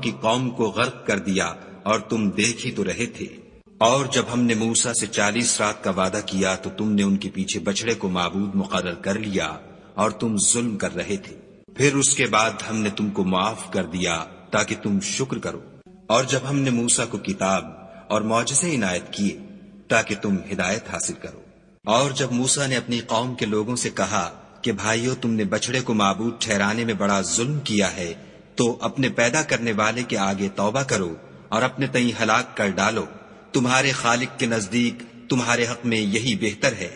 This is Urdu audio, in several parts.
کی قوم کو غرق کر دیا اور تم دیکھ ہی تو رہے تھے۔ اور جب ہم نے موسیٰ سے 40 رات کا وعدہ کیا تو تم نے ان کے پیچھے بچڑے کو معبود مقرر کر لیا اور تم ظلم کر رہے تھے۔ پھر اس کے بعد ہم نے تم کو معاف کر دیا تاکہ تم شکر کرو۔ اور جب ہم نے موسیٰ کو کتاب اور معجزے عنایت کیے تاکہ تم ہدایت حاصل کرو۔ اور جب موسیٰ نے اپنی قوم کے لوگوں سے کہا کہ بھائیو، تم نے بچڑے کو معبود ٹھہرانے میں بڑا ظلم کیا ہے، تو اپنے پیدا کرنے والے کے آگے توبہ کرو اور اپنے تئیں ہلاک کر ڈالو، تمہارے خالق کے نزدیک تمہارے حق میں یہی بہتر ہے۔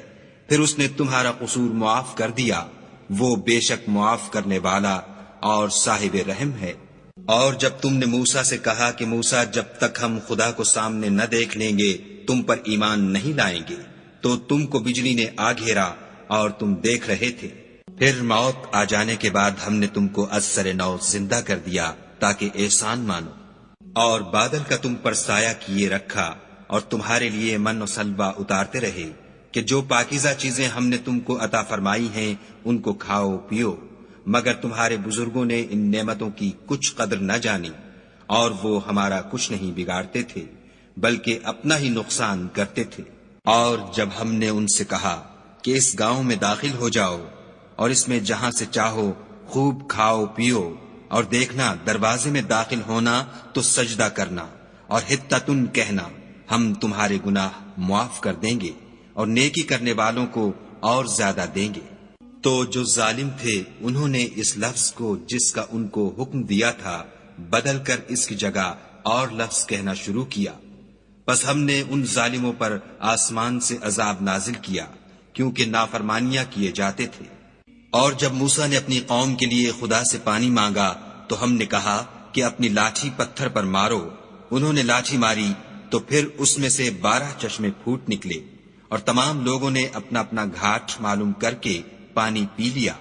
پھر اس نے تمہارا قصور معاف کر دیا، وہ بے شک معاف کرنے والا اور صاحب رحم ہے۔ اور جب تم نے موسیٰ سے کہا کہ موسیٰ، جب تک ہم خدا کو سامنے نہ دیکھ لیں گے تم پر ایمان نہیں لائیں گے، تو تم کو بجلی نے آ گھیرا اور تم دیکھ رہے تھے۔ پھر موت آ جانے کے بعد ہم نے تم کو از سر نو زندہ کر دیا تاکہ احسان مانو، اور بادل کا تم پر سایہ کیے رکھا اور تمہارے لیے من و سلوہ اتارتے رہے کہ جو پاکیزہ چیزیں ہم نے تم کو عطا فرمائی ہیں ان کو کھاؤ پیو، مگر تمہارے بزرگوں نے ان نعمتوں کی کچھ قدر نہ جانی، اور وہ ہمارا کچھ نہیں بگاڑتے تھے بلکہ اپنا ہی نقصان کرتے تھے۔ اور جب ہم نے ان سے کہا کہ اس گاؤں میں داخل ہو جاؤ اور اس میں جہاں سے چاہو خوب کھاؤ پیو، اور دیکھنا دروازے میں داخل ہونا تو سجدہ کرنا اور حطتن کہنا، ہم تمہارے گناہ معاف کر دیں گے اور نیکی کرنے والوں کو اور زیادہ دیں گے۔ تو جو ظالم تھے انہوں نے اس لفظ کو جس کا ان کو حکم دیا تھا بدل کر اس کی جگہ اور لفظ کہنا شروع کیا، بس ہم نے ان ظالموں پر آسمان سے عذاب نازل کیا کیونکہ نافرمانیاں کیے جاتے تھے۔ اور جب موسیٰ نے اپنی قوم کے لیے خدا سے پانی مانگا تو ہم نے کہا کہ اپنی لاٹھی پتھر پر مارو۔ انہوں نے لاٹھی ماری تو پھر اس میں سے 12 چشمے پھوٹ نکلے، اور تمام لوگوں نے اپنا اپنا گھاٹ معلوم کر کے پانی پی لیا۔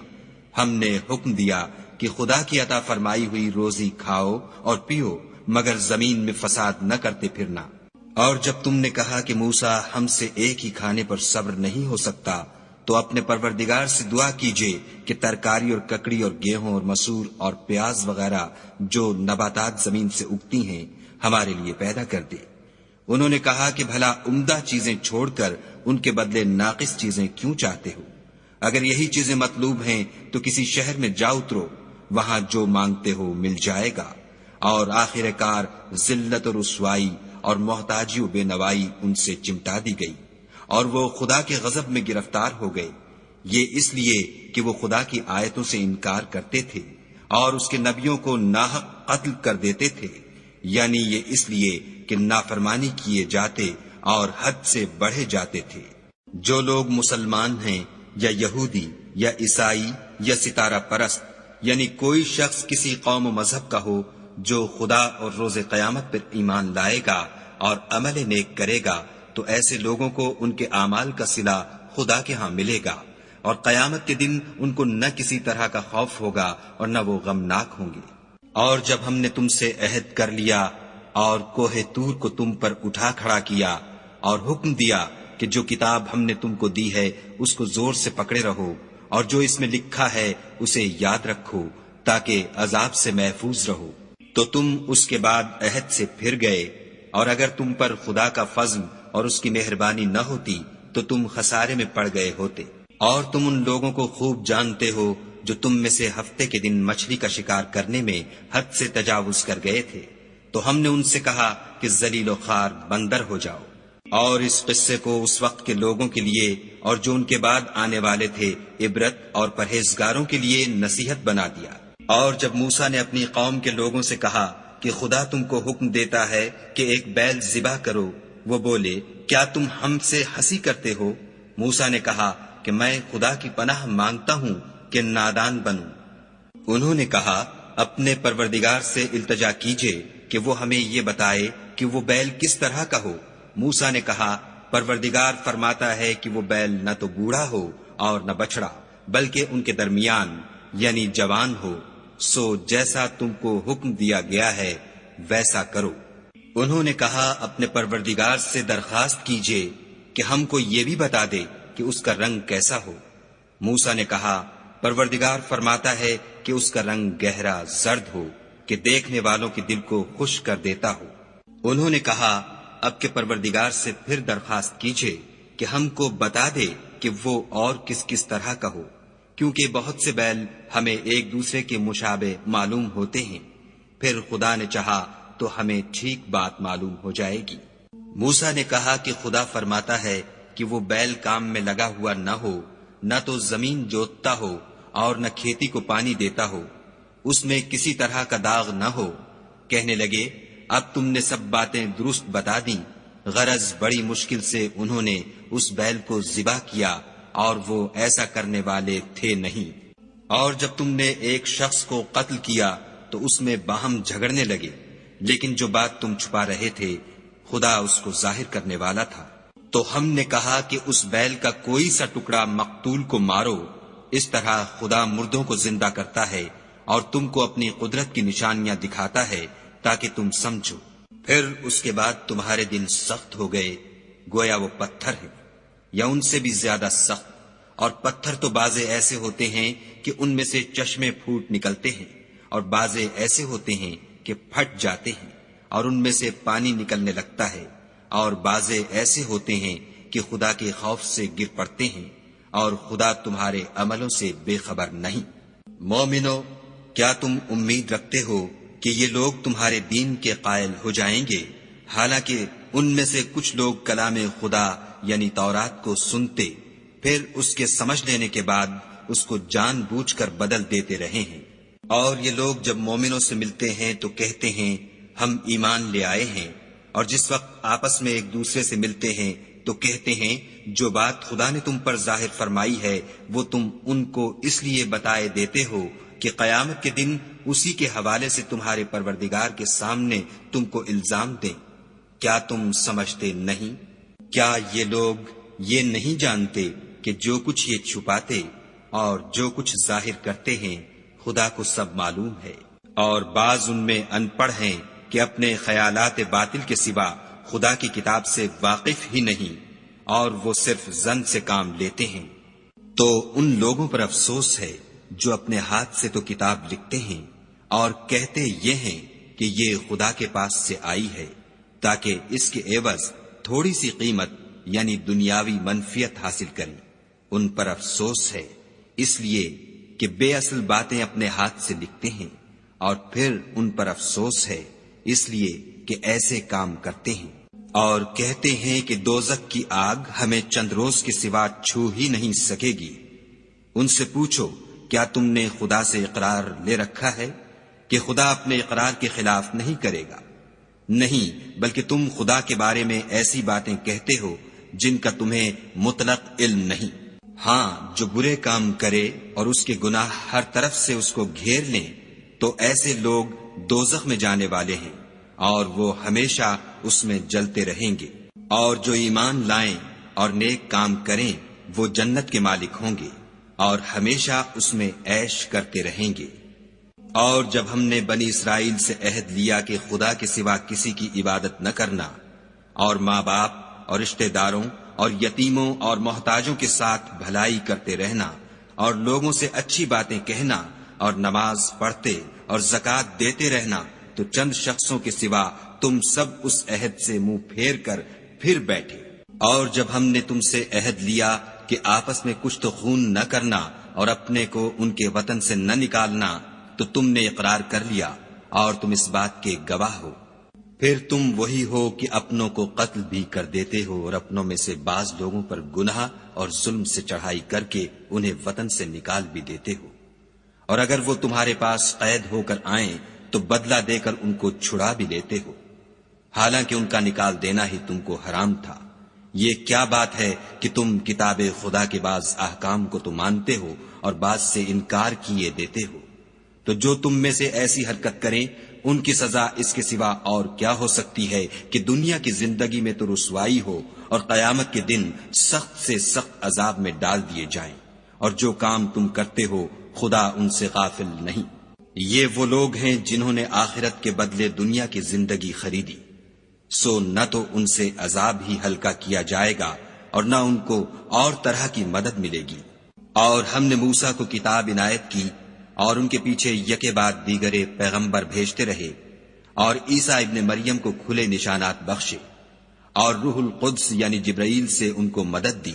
ہم نے حکم دیا کہ خدا کی عطا فرمائی ہوئی روزی کھاؤ اور پیو، مگر زمین میں فساد نہ کرتے پھرنا۔ اور جب تم نے کہا کہ موسیٰ، ہم سے ایک ہی کھانے پر صبر نہیں ہو سکتا، تو اپنے پروردگار سے دعا کیجئے کہ ترکاری اور ککڑی اور گیہوں اور مسور اور پیاز وغیرہ جو نباتات زمین سے اگتی ہیں ہمارے لیے پیدا کر دے۔ انہوں نے کہا کہ بھلا عمدہ چیزیں چھوڑ کر ان کے بدلے ناقص چیزیں کیوں چاہتے ہو؟ اگر یہی چیزیں مطلوب ہیں تو کسی شہر میں جا اترو، وہاں جو مانگتے ہو مل جائے گا۔ اور آخر کار ذلت و رسوائی اور محتاجی و بے نوائی ان سے چمٹا دی گئی، اور وہ خدا کے غضب میں گرفتار ہو گئے، یہ اس لیے کہ وہ خدا کی آیتوں سے انکار کرتے تھے اور اس کے نبیوں کو ناحق قتل کر دیتے تھے، یعنی یہ اس لیے کہ نافرمانی کیے جاتے اور حد سے بڑھے جاتے تھے۔ جو لوگ مسلمان ہیں یا یہودی یا عیسائی یا ستارہ پرست، یعنی کوئی شخص کسی قوم و مذہب کا ہو، جو خدا اور روز قیامت پر ایمان لائے گا اور عمل نیک کرے گا، تو ایسے لوگوں کو ان کے اعمال کا صلہ خدا کے ہاں ملے گا، اور قیامت کے دن ان کو نہ کسی طرح کا خوف ہوگا اور نہ وہ غمناک ہوں گے۔ اور جب ہم نے تم سے عہد کر لیا اور کوہ طور کو تم پر اٹھا کھڑا کیا اور حکم دیا کہ جو کتاب ہم نے تم کو دی ہے اس کو زور سے پکڑے رہو، اور جو اس میں لکھا ہے اسے یاد رکھو تاکہ عذاب سے محفوظ رہو، تو تم اس کے بعد عہد سے پھر گئے، اور اگر تم پر خدا کا فضل اور اس کی مہربانی نہ ہوتی تو تم خسارے میں پڑ گئے ہوتے۔ اور تم ان لوگوں کو خوب جانتے ہو جو تم میں سے ہفتے کے دن مچھلی کا شکار کرنے میں حد سے تجاوز کر گئے تھے، تو ہم نے ان سے کہا کہ ذلیل و خوار بندر ہو جاؤ، اور اس قصے کو اس وقت کے لوگوں کے لیے اور جو ان کے بعد آنے والے تھے عبرت اور پرہیزگاروں کے لیے نصیحت بنا دیا۔ اور جب موسیٰ نے اپنی قوم کے لوگوں سے کہا کہ خدا تم کو حکم دیتا ہے کہ ایک بیل ذبح کرو، وہ بولے، کیا تم ہم سے ہنسی کرتے ہو؟ موسیٰ نے کہا کہ میں خدا کی پناہ مانگتا ہوں کہ نادان بنوں۔ انہوں نے کہا، اپنے پروردگار سے التجا کیجئے کہ وہ ہمیں یہ بتائے کہ وہ بیل کس طرح کا ہو۔ موسیٰ نے کہا، پروردگار فرماتا ہے کہ وہ بیل نہ تو بوڑھا ہو اور نہ بچڑا، بلکہ ان کے درمیان یعنی جوان ہو، سو جیسا تم کو حکم دیا گیا ہے ویسا کرو۔ انہوں نے کہا، اپنے پروردگار سے درخواست کیجئے کہ ہم کو یہ بھی بتا دے کہ اس کا رنگ کیسا ہو۔ موسیٰ نے کہا، پروردگار فرماتا ہے کہ اس کا رنگ گہرا زرد ہو کہ دیکھنے والوں کے دل کو خوش کر دیتا ہو۔ انہوں نے کہا اب کے پروردگار سے پھر درخواست کیجئے کہ ہم کو بتا دے کہ وہ اور کس کس طرح کا ہو، کیونکہ بہت سے بیل ہمیں ایک دوسرے کے مشابہ معلوم ہوتے ہیں، پھر خدا نے چاہا تو ہمیں ٹھیک بات معلوم ہو جائے گی۔ موسیٰ نے کہا کہ خدا فرماتا ہے کہ وہ بیل کام میں لگا ہوا نہ ہو، نہ تو زمین جوتتا ہو اور نہ کھیتی کو پانی دیتا ہو، اس میں کسی طرح کا داغ نہ ہو۔ کہنے لگے اب تم نے سب باتیں درست بتا دیں، غرض بڑی مشکل سے انہوں نے اس بیل کو ذبح کیا اور وہ ایسا کرنے والے تھے نہیں۔ اور جب تم نے ایک شخص کو قتل کیا تو اس میں باہم جھگڑنے لگے، لیکن جو بات تم چھپا رہے تھے خدا اس کو ظاہر کرنے والا تھا۔ تو ہم نے کہا کہ اس بیل کا کوئی سا ٹکڑا مقتول کو مارو، اس طرح خدا مردوں کو زندہ کرتا ہے اور تم کو اپنی قدرت کی نشانیاں دکھاتا ہے تاکہ تم سمجھو۔ پھر اس کے بعد تمہارے دل سخت ہو گئے، گویا وہ پتھر ہے یا ان سے بھی زیادہ سخت، اور پتھر تو بعضے ایسے ہوتے ہیں کہ ان میں سے چشمے پھوٹ نکلتے ہیں، اور بعضے ایسے ہوتے ہیں کہ پھٹ جاتے ہیں اور ان میں سے پانی نکلنے لگتا ہے، اور بعضے ایسے ہوتے ہیں کہ خدا کے خوف سے گر پڑتے ہیں، اور خدا تمہارے عملوں سے بے خبر نہیں۔ مومنو، کیا تم امید رکھتے ہو کہ یہ لوگ تمہارے دین کے قائل ہو جائیں گے، حالانکہ ان میں سے کچھ لوگ کلام خدا یعنی تورات کو سنتے، پھر اس کے سمجھ لینے کے بعد اس کو جان بوجھ کر بدل دیتے رہے ہیں۔ اور یہ لوگ جب مومنوں سے ملتے ہیں تو کہتے ہیں ہم ایمان لے آئے ہیں، اور جس وقت آپس میں ایک دوسرے سے ملتے ہیں تو کہتے ہیں جو بات خدا نے تم پر ظاہر فرمائی ہے وہ تم ان کو اس لیے بتائے دیتے ہو کہ قیامت کے دن اسی کے حوالے سے تمہارے پروردگار کے سامنے تم کو الزام دیں۔ کیا تم سمجھتے نہیں؟ کیا یہ لوگ یہ نہیں جانتے کہ جو کچھ یہ چھپاتے اور جو کچھ ظاہر کرتے ہیں خدا کو سب معلوم ہے؟ اور بعض ان میں ان پڑھ ہیں کہ اپنے خیالات باطل کے سوا خدا کی کتاب سے واقف ہی نہیں، اور وہ صرف ظن سے کام لیتے ہیں۔ تو ان لوگوں پر افسوس ہے جو اپنے ہاتھ سے تو کتاب لکھتے ہیں اور کہتے یہ ہیں کہ یہ خدا کے پاس سے آئی ہے، تاکہ اس کے عوض تھوڑی سی قیمت یعنی دنیاوی منفیت حاصل کریں۔ ان پر افسوس ہے اس لیے کہ بے اصل باتیں اپنے ہاتھ سے لکھتے ہیں، اور پھر ان پر افسوس ہے اس لیے کہ ایسے کام کرتے ہیں، اور کہتے ہیں کہ دوزخ کی آگ ہمیں چند روز کے سوا چھو ہی نہیں سکے گی۔ ان سے پوچھو کیا تم نے خدا سے اقرار لے رکھا ہے کہ خدا اپنے اقرار کے خلاف نہیں کرے گا؟ نہیں، بلکہ تم خدا کے بارے میں ایسی باتیں کہتے ہو جن کا تمہیں مطلق علم نہیں۔ ہاں، جو برے کام کرے اور اس کے گناہ ہر طرف سے اس کو گھیر لیں تو ایسے لوگ دوزخ میں جانے والے ہیں اور وہ ہمیشہ اس میں جلتے رہیں گے۔ اور جو ایمان لائیں اور نیک کام کریں وہ جنت کے مالک ہوں گے اور ہمیشہ اس میں عیش کرتے رہیں گے۔ اور جب ہم نے بنی اسرائیل سے عہد لیا کہ خدا کے سوا کسی کی عبادت نہ کرنا، اور ماں باپ اور رشتہ داروں اور یتیموں اور محتاجوں کے ساتھ بھلائی کرتے رہنا، اور لوگوں سے اچھی باتیں کہنا، اور نماز پڑھتے اور زکوٰۃ دیتے رہنا، تو چند شخصوں کے سوا تم سب اس عہد سے منہ پھیر کر پھر بیٹھے۔ اور جب ہم نے تم سے عہد لیا کہ آپس میں کچھ تو خون نہ کرنا اور اپنے کو ان کے وطن سے نہ نکالنا، تو تم نے اقرار کر لیا اور تم اس بات کے گواہ ہو۔ پھر تم وہی ہو کہ اپنوں کو قتل بھی کر دیتے ہو اور اپنوں میں سے بعض لوگوں پر گناہ اور ظلم سے چڑھائی کر کے انہیں وطن سے نکال بھی دیتے ہو، اور اگر وہ تمہارے پاس قید ہو کر آئیں تو بدلہ دے کر ان کو چھڑا بھی لیتے ہو، حالانکہ ان کا نکال دینا ہی تم کو حرام تھا۔ یہ کیا بات ہے کہ تم کتاب خدا کے بعض احکام کو تو مانتے ہو اور بعض سے انکار کیے دیتے ہو؟ تو جو تم میں سے ایسی حرکت کریں ان کی سزا اس کے سوا اور کیا ہو سکتی ہے کہ دنیا کی زندگی میں تو رسوائی ہو اور قیامت کے دن سخت سے سخت عذاب میں ڈال دیے جائیں، اور جو کام تم کرتے ہو خدا ان سے غافل نہیں۔ یہ وہ لوگ ہیں جنہوں نے آخرت کے بدلے دنیا کی زندگی خریدی، سو نہ تو ان سے عذاب ہی ہلکا کیا جائے گا اور نہ ان کو اور طرح کی مدد ملے گی۔ اور ہم نے موسیٰ کو کتاب عنایت کی اور ان کے پیچھے یکے بعد دیگرے پیغمبر بھیجتے رہے، اور عیسیٰ ابن مریم کو کھلے نشانات بخشے، اور روح القدس یعنی جبرائیل سے ان کو مدد دی،